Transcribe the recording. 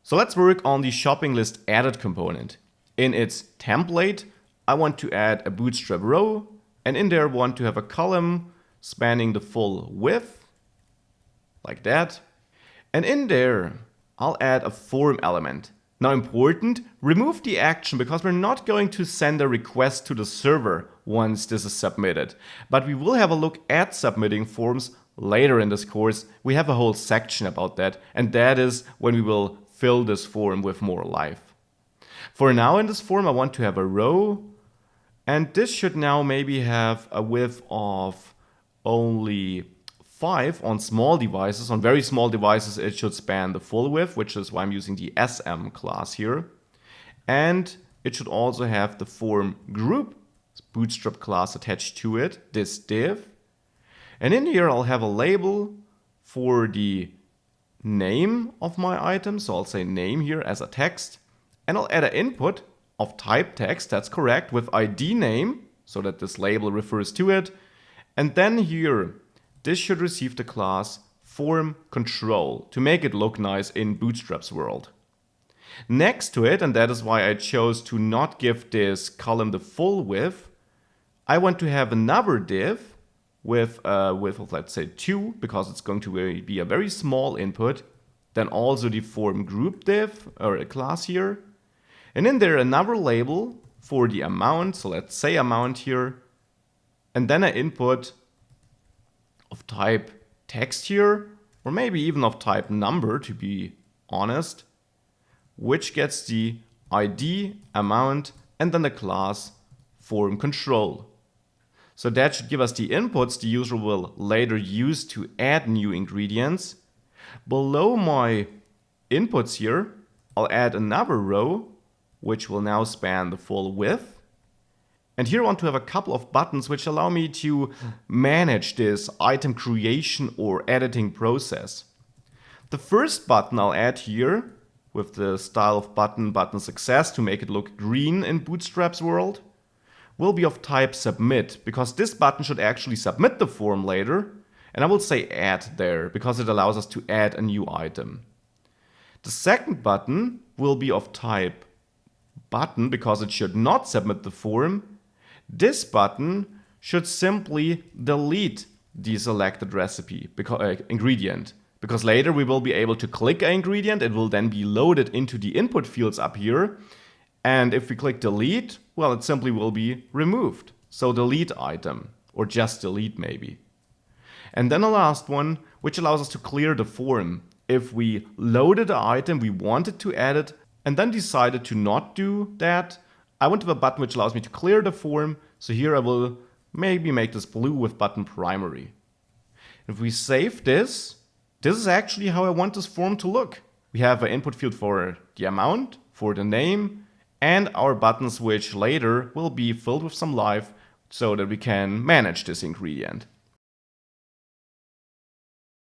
So let's work on the shopping list added component. In its template, I want to add a bootstrap row, and in there I want to have a column spanning the full width, like that. And in there, I'll add a form element. Now important, remove the action because we're not going to send a request to the server once this is submitted. But we will have a look at submitting forms later in this course. We have a whole section about that, and that is when we will fill this form with more life. For now in this form I want to have a row, and this should now maybe have a width of only 5 on small devices. On very small devices it should span the full width, which is why I'm using the SM class here. And it should also have the form group bootstrap class attached to it, this div. And in here I'll have a label for the name of my item, so I'll say name here as a text, and I'll add an input of type text, that's correct, with ID name, so that this label refers to it. And then here, this should receive the class form control to make it look nice in Bootstrap's world. Next to it, and that is why I chose to not give this column the full width, I want to have another div with a width of, let's say, 2, because it's going to be a very small input. Then also the form group div, or a class here. And in there another label for the amount, so let's say amount here. And then an input of type text here, or maybe even of type number to be honest, which gets the ID, amount, and then the class form control. So that should give us the inputs the user will later use to add new ingredients. Below my inputs here, I'll add another row, which will now span the full width. And here I want to have a couple of buttons which allow me to manage this item creation or editing process. The first button I'll add here with the style of button success to make it look green in Bootstrap's world will be of type submit, because this button should actually submit the form later, and I will say add there because it allows us to add a new item. The second button will be of type button because it should not submit the form. This button should simply delete the selected recipe ingredient, because later we will be able to click an ingredient, it will then be loaded into the input fields up here, and if we click delete, well, it simply will be removed. So delete item, or just delete maybe. And then the last one, which allows us to clear the form. If we loaded the item, we wanted to add it, and then decided to not do that, I want to have a button which allows me to clear the form. So here I will maybe make this blue with button primary. If we save this, this is actually how I want this form to look. We have an input field for the amount, for the name, and our buttons which later will be filled with some life so that we can manage this ingredient.